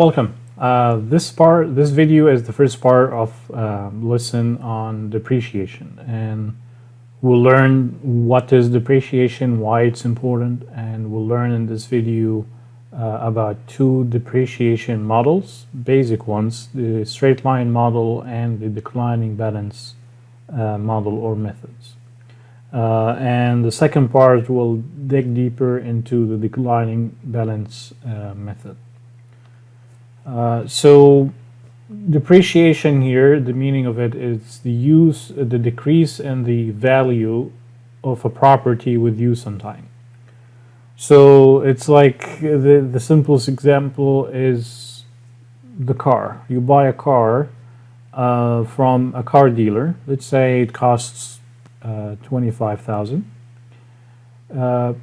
Welcome. This video is the first part of lesson on depreciation, and we'll learn what is depreciation, why it's important, and we'll learn in this video about two depreciation models, basic ones, the straight line model and the declining balance model or methods. And the second part will dig deeper into the declining balance method. So depreciation here, the meaning of it is the decrease in the value of a property with use and time. So it's like the simplest example is the car. You buy a car from a car dealer. Let's say it costs $25,000.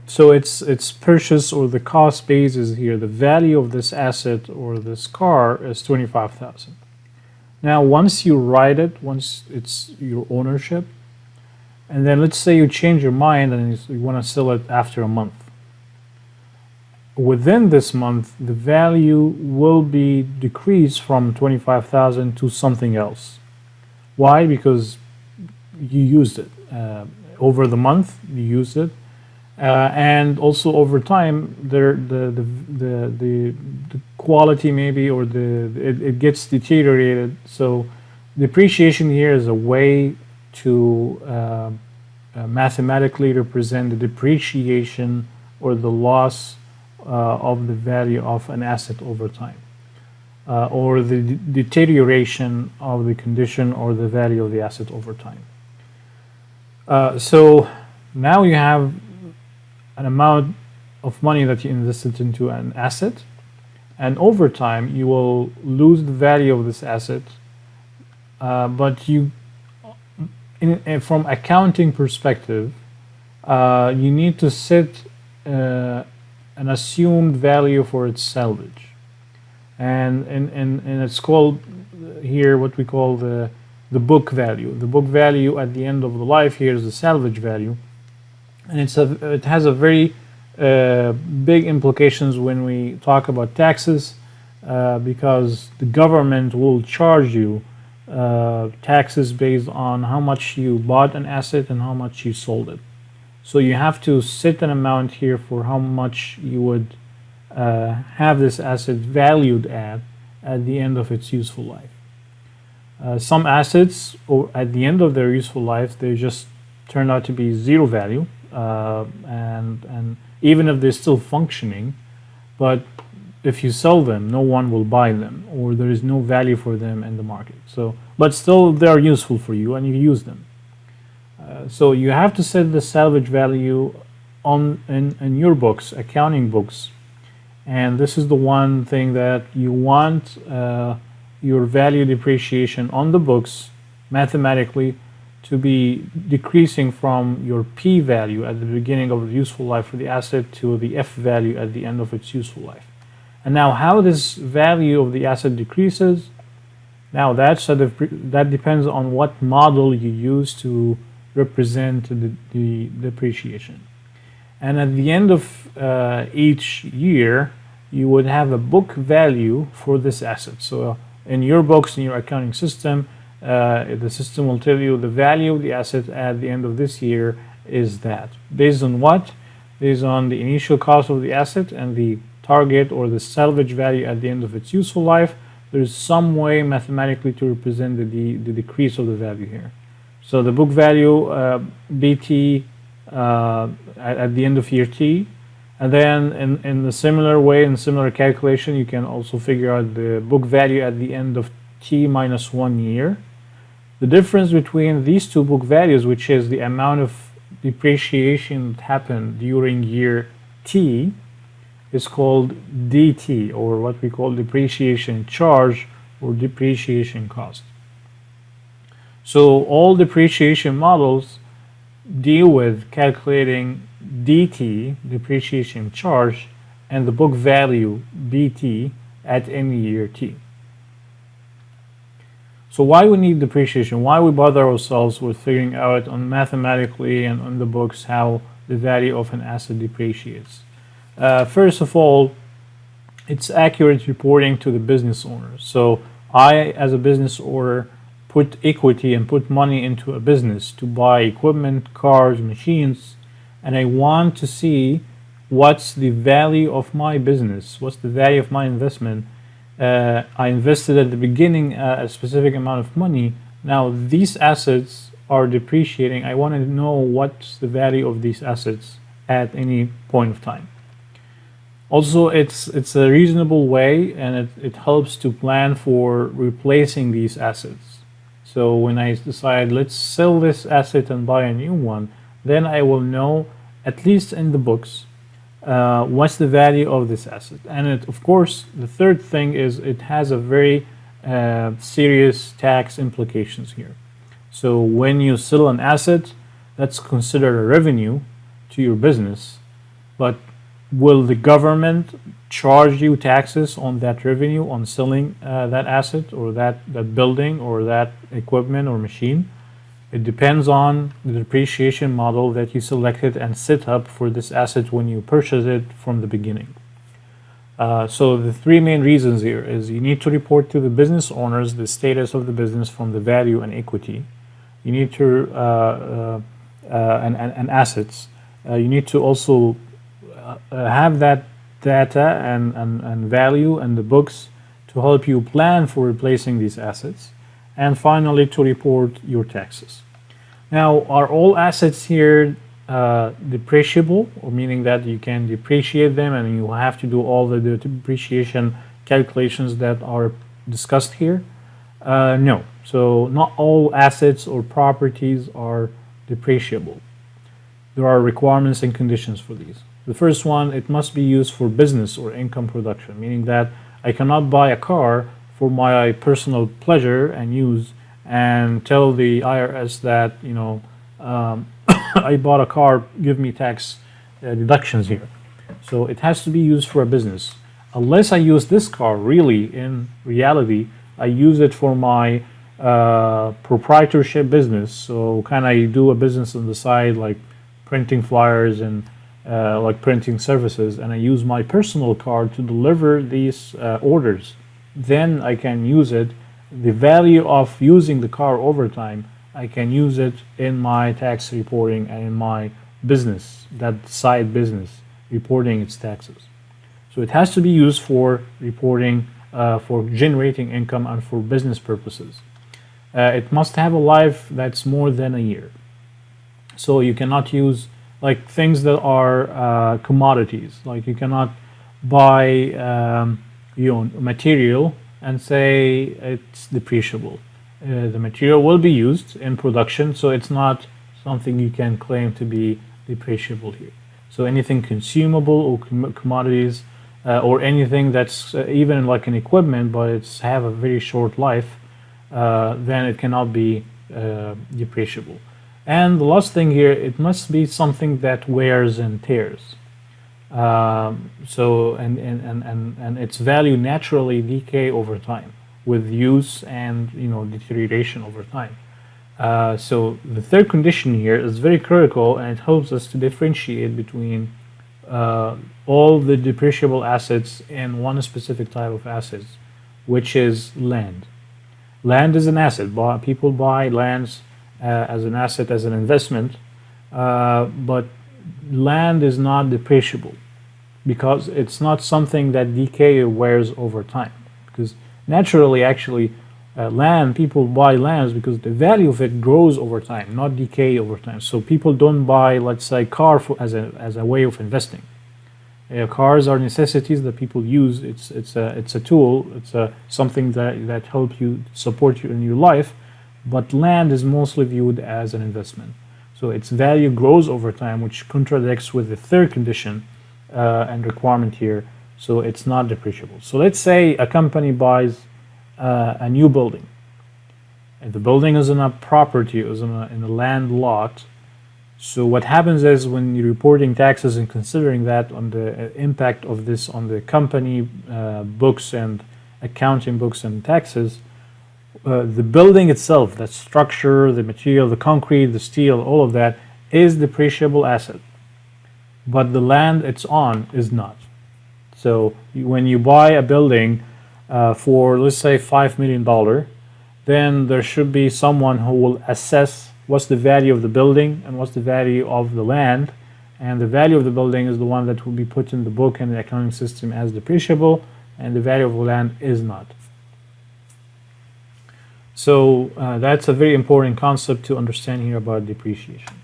So its purchase or the cost base is here. The value of this asset or this car is $25,000. Now, once you write it, once it's your ownership, and then let's say you change your mind and you want to sell it after a month. Within this month, the value will be decreased from $25,000 to something else. Why? Because you used it over the month. You used it. And also over time, the quality maybe or it gets deteriorated. So depreciation here is a way to mathematically represent the depreciation or the loss of the value of an asset over time, or the deterioration of the condition or the value of the asset over time. So now you have an amount of money that you invested into an asset, and over time you will lose the value of this asset, but you from accounting perspective you need to set an assumed value for its salvage, and it's called here what we call the book value. The book value at the end of the life here is the salvage value. And it has a very big implications when we talk about taxes, because the government will charge you taxes based on how much you bought an asset and how much you sold it. So you have to set an amount here for how much you would have this asset valued at the end of its useful life. Some assets, or at the end of their useful life, they just turn out to be zero value. And even if they're still functioning, but if you sell them, no one will buy them, or there is no value for them in the market. So, but still, they are useful for you, and you use them. So you have to set the salvage value in your books, accounting books, and this is the one thing that you want your value depreciation on the books mathematically to be decreasing from your P value at the beginning of the useful life for the asset to the F value at the end of its useful life. And now how this value of the asset decreases, now that depends on what model you use to represent the depreciation. And at the end of each year, you would have a book value for this asset. So in your books, in your accounting system, the system will tell you the value of the asset at the end of this year is that. Based on what? Based on the initial cost of the asset and the target or the salvage value at the end of its useful life. There's some way mathematically to represent the decrease of the value here. So the book value BT at the end of year T, and then in a similar way, in similar calculation, you can also figure out the book value at the end of T minus 1 year. The difference between these two book values, which is the amount of depreciation that happened during year T, is called DT, or what we call depreciation charge or depreciation cost. So all depreciation models deal with calculating DT, depreciation charge, and the book value BT at any year T. So why we need depreciation? Why we bother ourselves with figuring out on mathematically and on the books how the value of an asset depreciates? First of all, it's accurate reporting to the business owner. So I, as a business owner, put equity and put money into a business to buy equipment, cars, machines, and I want to see what's the value of my business, what's the value of my investment. I invested at the beginning a specific amount of money. Now these assets are depreciating. I want to know what's the value of these assets at any point of time. Also, it's a reasonable way, and it helps to plan for replacing these assets. So when I decide let's sell this asset and buy a new one, then I will know, at least in the books, what's the value of this asset. And of course, the third thing is it has a very serious tax implications here. So when you sell an asset, that's considered a revenue to your business, but will the government charge you taxes on that revenue on selling that asset or that building or that equipment or machine? It depends on the depreciation model that you selected and set up for this asset when you purchase it from the beginning. So the three main reasons here is you need to report to the business owners the status of the business from the value and equity. You need to and assets. You need to also have that data and value and the books to help you plan for replacing these assets. And finally, to report your taxes. Now, are all assets here depreciable, or meaning that you can depreciate them and you have to do all the depreciation calculations that are discussed here? No. So not all assets or properties are depreciable. There are requirements and conditions for these. The first one, it must be used for business or income production, meaning that I cannot buy a car for my personal pleasure and use and tell the IRS that, I bought a car, give me tax deductions here. So it has to be used for a business. Unless I use this car really in reality, I use it for my proprietorship business. So can I do a business on the side like printing flyers and like printing services, and I use my personal car to deliver these orders, then I can use it. The value of using the car over time, I can use it in my tax reporting and in my business, that side business, reporting its taxes. So it has to be used for reporting, for generating income and for business purposes. It must have a life that's more than a year. So you cannot use like things that are commodities. Like you cannot buy material and say it's depreciable. The material will be used in production, so it's not something you can claim to be depreciable here. So anything consumable or commodities or anything that's even like an equipment but it's have a very short life, then it cannot be depreciable. And the last thing here, it must be something that wears and tears. So its value naturally decay over time with use and deterioration over time. So the third condition here is very critical, and it helps us to differentiate between all the depreciable assets and one specific type of assets, which is land. Land is an asset. People buy lands as an asset, as an investment, but land is not depreciable because it's not something that decay or wears over time. Because naturally, actually, people buy lands because the value of it grows over time, not decay over time. So people don't buy, let's say, car as a way of investing. Cars are necessities that people use. It's a tool. It's something that helps you support you in your life. But land is mostly viewed as an investment. So its value grows over time, which contradicts with the third condition and requirement here. So it's not depreciable. So let's say a company buys a new building. And the building is in a property, is in a land lot. So what happens is when you're reporting taxes and considering that on the impact of this on the company books and accounting books and taxes, the building itself, that structure, the material, the concrete, the steel, all of that is depreciable asset. But the land it's on is not. So when you buy a building for, let's say, $5 million, then there should be someone who will assess what's the value of the building and what's the value of the land. And the value of the building is the one that will be put in the book and the accounting system as depreciable, and the value of the land is not. So that's a very important concept to understand here about depreciation.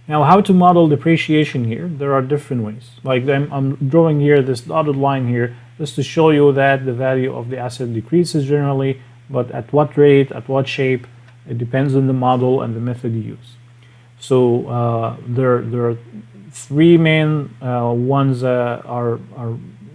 Now, how to model depreciation here? There are different ways. Like I'm drawing here this dotted line here just to show you that the value of the asset decreases generally, but at what rate, at what shape, it depends on the model and the method you use. So there are three main ones are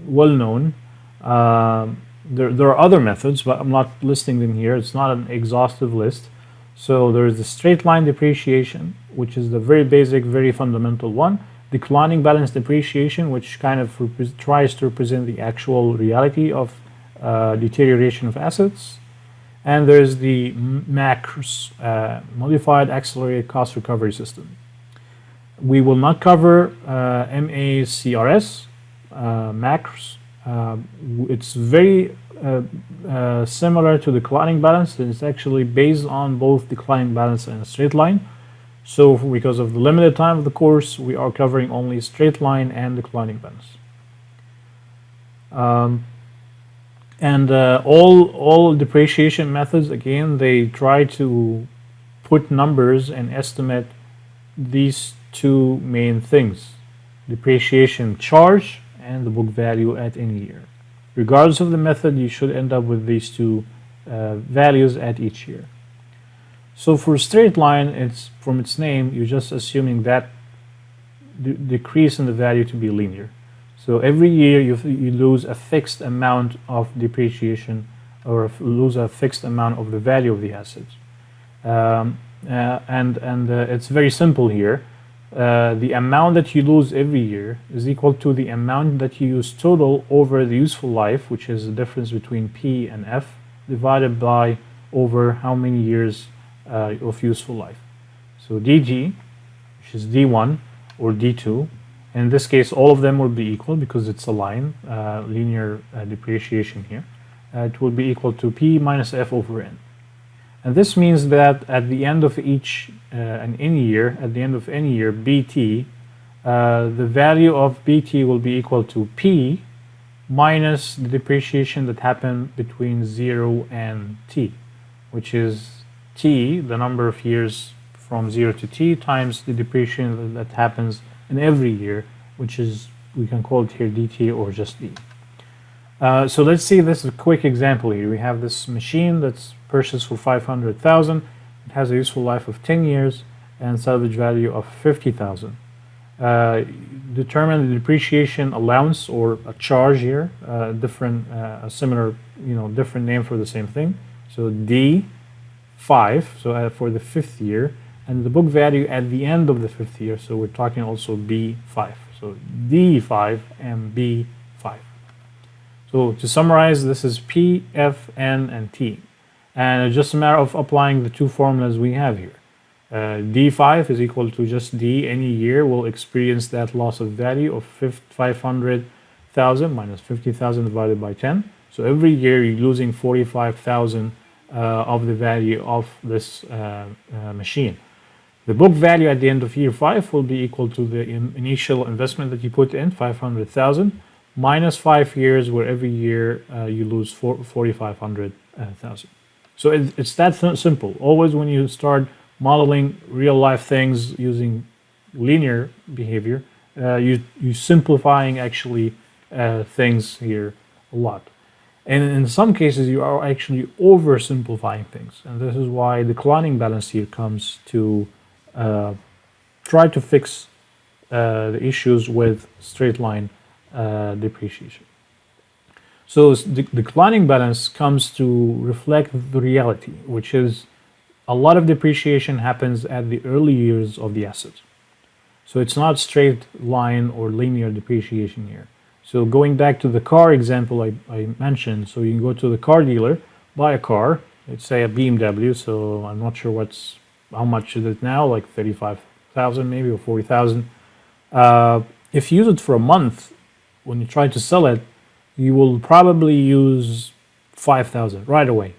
well known. There are other methods, but I'm not listing them here. It's not an exhaustive list. So there is the straight line depreciation, which is the very basic, very fundamental one. Declining balance depreciation, which kind of tries to represent the actual reality of deterioration of assets. And there's the MACRS, Modified Accelerated Cost Recovery System. We will not cover MACRS, MACRS. It's very similar to declining balance, and it's actually based on both declining balance and a straight line. So because of the limited time of the course, we are covering only straight line and declining balance. And all depreciation methods, again, they try to put numbers and estimate these two main things: depreciation charge and the book value at any year. Regardless of the method, you should end up with these two values at each year. So for straight line, it's from its name, you're just assuming that decrease in the value to be linear. So every year you lose a fixed amount of depreciation, or lose a fixed amount of the value of the assets. It's very simple here. The amount that you lose every year is equal to the amount that you use total over the useful life, which is the difference between P and F, divided by over how many years of useful life. So DG, which is D1 or D2, in this case all of them will be equal because it's a line, linear depreciation here. It will be equal to P minus F over N. And this means that at the end of each any year, at the end of any year, BT, the value of BT will be equal to P minus the depreciation that happened between 0 and T, which is T, the number of years from 0 to T, times the depreciation that happens in every year, which is, we can call it here DT or just D. So let's see this is a quick example here. We have this machine that's purchased for $500,000. It has a useful life of 10 years and salvage value of $50,000. Determine the depreciation allowance or a charge here, a similar, different name for the same thing. So D5, so for the 5th year, and the book value at the end of the 5th year. So we're talking also B5. So D5 and B5. So to summarize, this is P, F, N, and T. And it's just a matter of applying the two formulas we have here. D5 is equal to just D. Any year will experience that loss of value of 500,000 minus 50,000 divided by 10. So every year you're losing 45,000 of the value of this machine. The book value at the end of year 5 will be equal to the initial investment that you put in, 500,000, minus 5 years, where every year you lose 4,500,000. So it's that simple. Always when you start modeling real life things using linear behavior, you simplifying actually things here a lot. And in some cases, you are actually oversimplifying things. And this is why declining balance here comes to try to fix the issues with straight line depreciation. So declining balance comes to reflect the reality, which is a lot of depreciation happens at the early years of the asset. So it's not straight line or linear depreciation here. So going back to the car example I mentioned, so you can go to the car dealer, buy a car, let's say a BMW, so I'm not sure how much is it now, like 35,000 maybe or 40,000. If you use it for a month, when you try to sell it, you will probably use 5,000 right away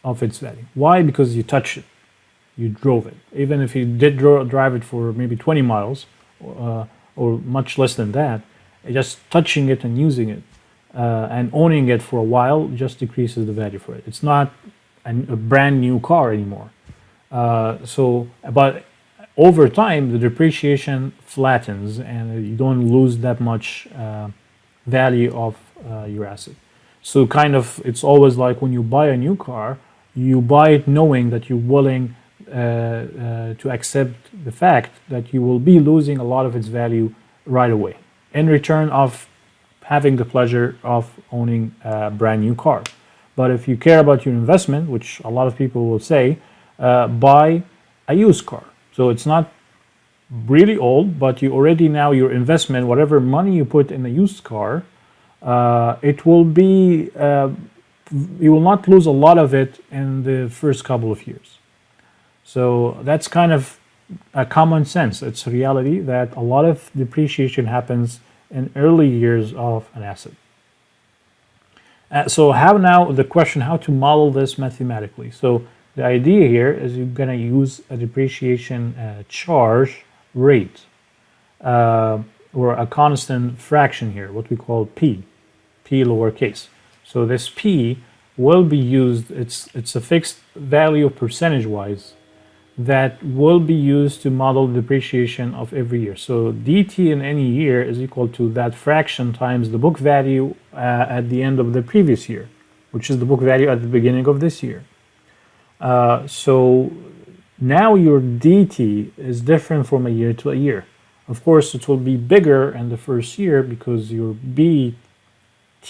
of its value. Why? Because you touched it, you drove it. Even if you did drive it for maybe 20 miles or much less than that, just touching it and using it and owning it for a while just decreases the value for it. It's not a brand new car anymore. But over time, the depreciation flattens and you don't lose that much value of your asset. So kind of, it's always like when you buy a new car, you buy it knowing that you're willing to accept the fact that you will be losing a lot of its value right away in return of having the pleasure of owning a brand new car. But if you care about your investment, which a lot of people will say, buy a used car. So it's not really old, but you already now your investment, whatever money you put in a used car, it will be, you will not lose a lot of it in the first couple of years. So that's kind of a common sense. It's a reality that a lot of depreciation happens in early years of an asset. So how now, the question, how to model this mathematically. So the idea here is you're going to use a depreciation charge rate or a constant fraction here, what we call P lowercase. So this P will be used, it's a fixed value percentage wise that will be used to model depreciation of every year. So dt in any year is equal to that fraction times the book value at the end of the previous year, which is the book value at the beginning of this year. So now your dt is different from a year to a year. Of course, it will be bigger in the first year because your bt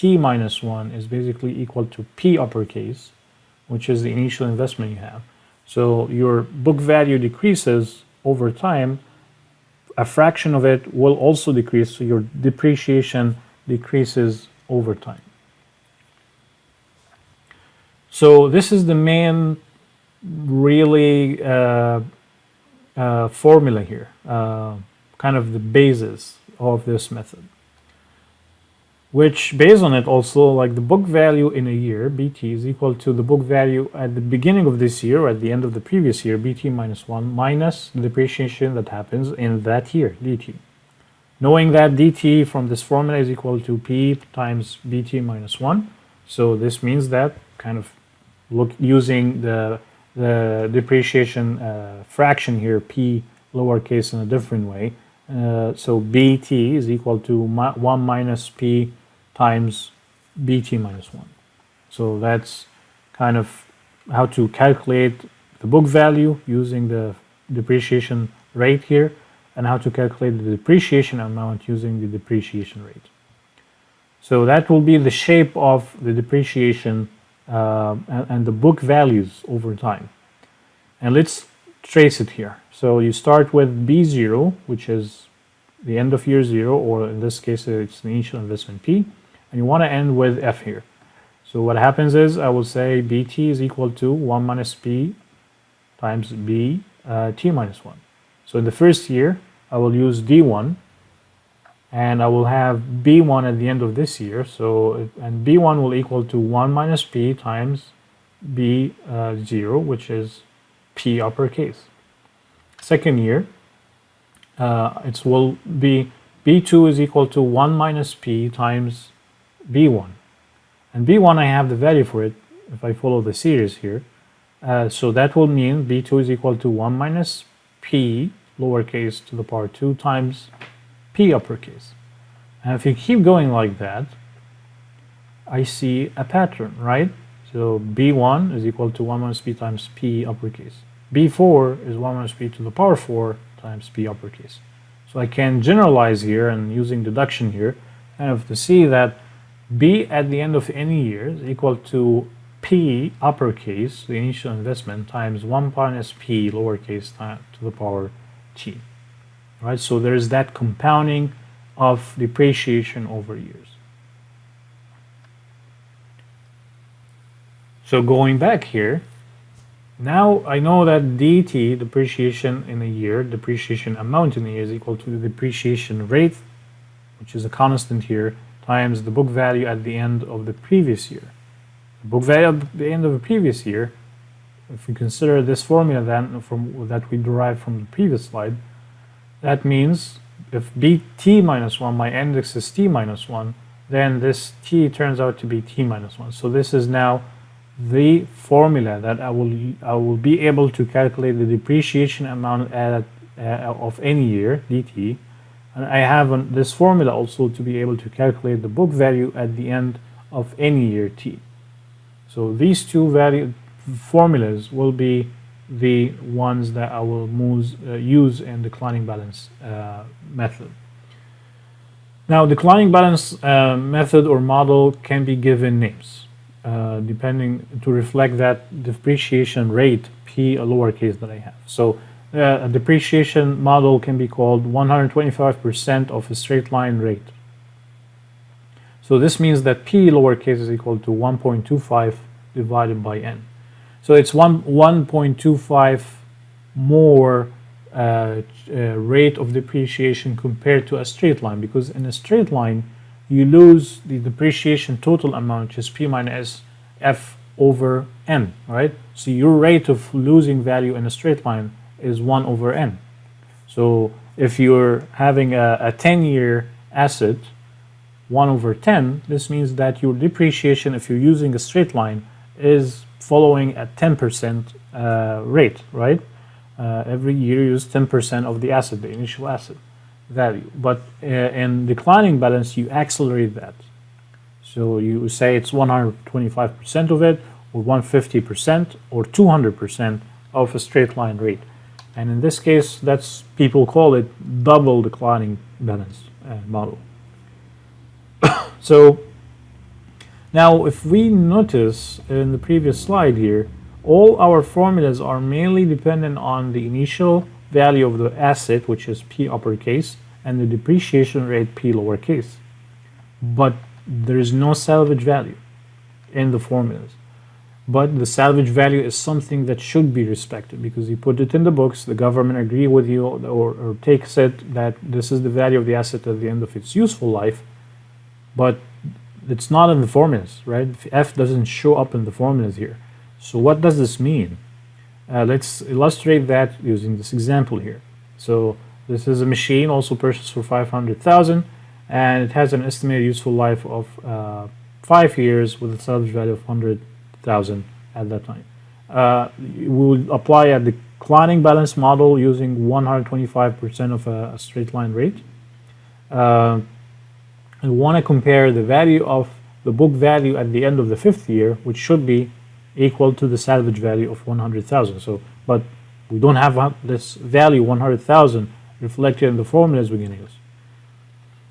minus 1 is basically equal to p uppercase, which is the initial investment you have. So your book value decreases over time. A fraction of it will also decrease, so your depreciation decreases over time. So this is the main really formula here, kind of the basis of this method, which based on it also, like the book value in a year, BT, is equal to the book value at the beginning of this year or at the end of the previous year, BT minus 1, minus the depreciation that happens in that year, DT. Knowing that DT from this formula is equal to P times BT minus 1, so this means that kind of using the depreciation fraction here, P lowercase, in a different way. So BT is equal to 1 minus P times BT minus 1. So that's kind of how to calculate the book value using the depreciation rate here, and how to calculate the depreciation amount using the depreciation rate. So that will be the shape of the depreciation and the book values over time. And let's trace it here. So you start with B0, which is the end of year 0, or in this case it's the initial investment P, and you want to end with F here. So what happens is I will say BT is equal to 1 minus P times B T minus 1. So in the first year I will use D1, and I will have B1 at the end of this year. So and B1 will equal to 1 minus P times B0, which is P uppercase. Second year, it will be B2 is equal to 1 minus P times B1. And B1, I have the value for it if I follow the series here. So that will mean B2 is equal to 1 minus P lowercase to the power 2 times P uppercase. And if you keep going like that, I see a pattern, right? So B1 is equal to 1 minus P times P uppercase. B4 is 1 minus P to the power 4 times P uppercase. So I can generalize here and using deduction here, kind of to see that B at the end of any year is equal to P uppercase, the initial investment, times 1 minus P lowercase to the power T. Right? So there's that compounding of depreciation over years. So going back here, now I know that DT, depreciation in a year, depreciation amount in a year, is equal to the depreciation rate, which is a constant here, times the book value at the end of the previous year. The book value at the end of the previous year, if we consider this formula then that we derived from the previous slide, that means if bt minus 1, my index is t minus 1, then this t turns out to be t minus 1. So this is now the formula that I will be able to calculate the depreciation amount of any year, dt. And I have this formula also to be able to calculate the book value at the end of any year t. So these two formulas will be the ones that I will use in declining balance method. Now, declining balance method or model can be given names depending to reflect that depreciation rate, P, a lowercase that I have. So a depreciation model can be called 125% of a straight line rate. So this means that P lowercase is equal to 1.25 divided by N. So it's 1.25 more rate of depreciation compared to a straight line, because in a straight line you lose the depreciation total amount, which is P minus F over N, right? So your rate of losing value in a straight line is 1 over N. So if you're having a 10-year asset, 1 over 10, this means that your depreciation, if you're using a straight line, is following a 10% rate, right? Every year you use 10% of the asset, the initial asset value. But in declining balance, you accelerate that. So you say it's 125% of it, or 150%, or 200% of a straight line rate. And in this case, people call it double declining balance model. So now if we notice in the previous slide here, all our formulas are mainly dependent on the initial value of the asset, which is P uppercase, and the depreciation rate P lowercase. But there is no salvage value in the formulas. But the salvage value is something that should be respected, because you put it in the books, the government agree with you or takes it that this is the value of the asset at the end of its useful life, but it's not in the formulas, right? F doesn't show up in the formulas here. So what does this mean? Let's illustrate that using this example here. So this is a machine also purchased for 500,000, and it has an estimated useful life of 5 years with a salvage value of 100,000 at that time. We will apply a declining balance model using 125% of a straight line rate. I want to compare the value of the book value at the end of the 5th year, which should be equal to the salvage value of 100,000. So, but we don't have this value 100,000 reflected in the formulas we're going to use.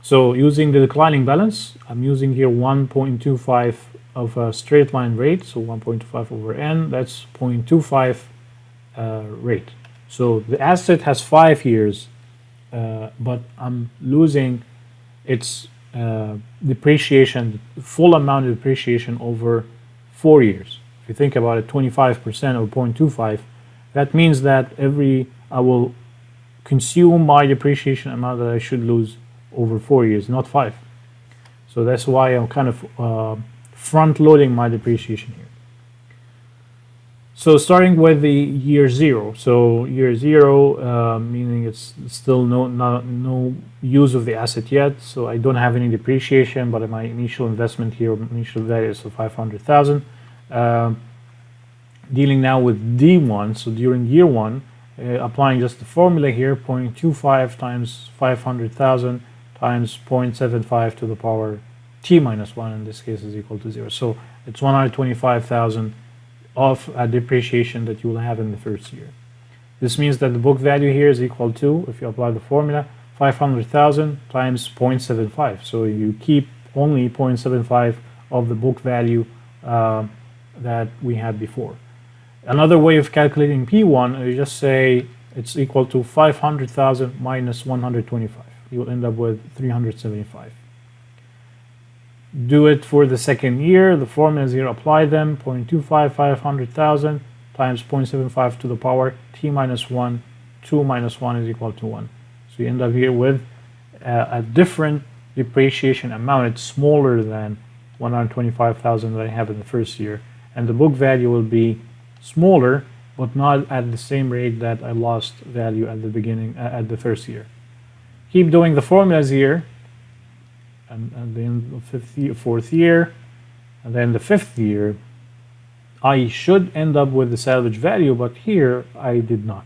So using the declining balance, I'm using here 1.25 of a straight line rate, so 1.25 over N, that's 0.25 rate. So the asset has 5 years, but I'm losing its depreciation, full amount of depreciation over 4 years. If you think about it, 25% of 0.25, that means that I will consume my depreciation amount that I should lose over 4 years, not 5. So that's why I'm kind of front-loading my depreciation here. So starting with the year 0. So year 0, meaning it's still no use of the asset yet. So I don't have any depreciation, but my initial investment here, initial value is 500,000. Dealing now with D1. So during year 1, applying just the formula here, 0.25 times 500,000 times 0.75 to the power t minus 1, in this case, is equal to 0. So it's 125,000 of a depreciation that you will have in the first year. This means that the book value here is equal to, if you apply the formula, 500,000 times 0.75. So you keep only 0.75 of the book value that we had before. Another way of calculating P1, you just say it's equal to 500,000 minus 125. You will end up with 375. Do it for the second year. The formulas here, apply them. 0.25, 500,000 times 0.75 to the power t minus 1. 2 minus 1 is equal to 1. So you end up here with a different depreciation amount, it's smaller than 125,000 that I have in the first year, and the book value will be smaller, but not at the same rate that I lost value at the beginning, at the first year. Keep doing the formulas here, and then the fourth year, and then the fifth year, I should end up with the salvage value, but here I did not.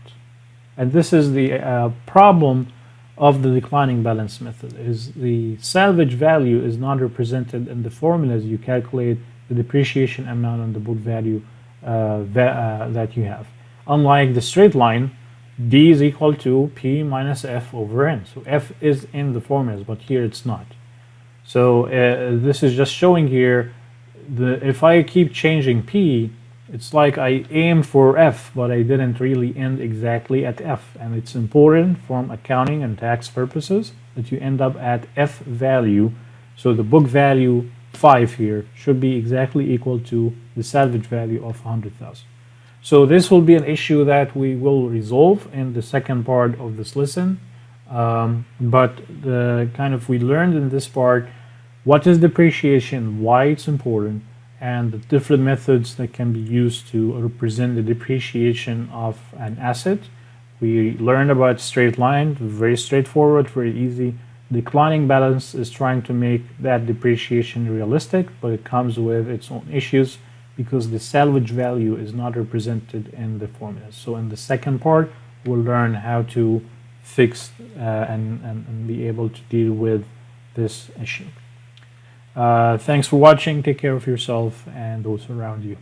And this is the problem of the declining balance method, is the salvage value is not represented in the formulas you calculate the depreciation amount on the book value that you have. Unlike the straight line, D is equal to P minus F over N. So F is in the formulas, but here it's not. So this is just showing here, if I keep changing P, it's like I aimed for F, but I didn't really end exactly at F. And it's important from accounting and tax purposes that you end up at F value. So the book value 5 here should be exactly equal to the salvage value of 100,000. So this will be an issue that we will resolve in the second part of this lesson. But we learned in this part what is depreciation, why it's important, and the different methods that can be used to represent the depreciation of an asset. We learned about straight line, very straightforward, very easy. Declining balance is trying to make that depreciation realistic, but it comes with its own issues because the salvage value is not represented in the formulas. So in the second part, we'll learn how to fix and be able to deal with this issue. Thanks for watching. Take care of yourself and those around you.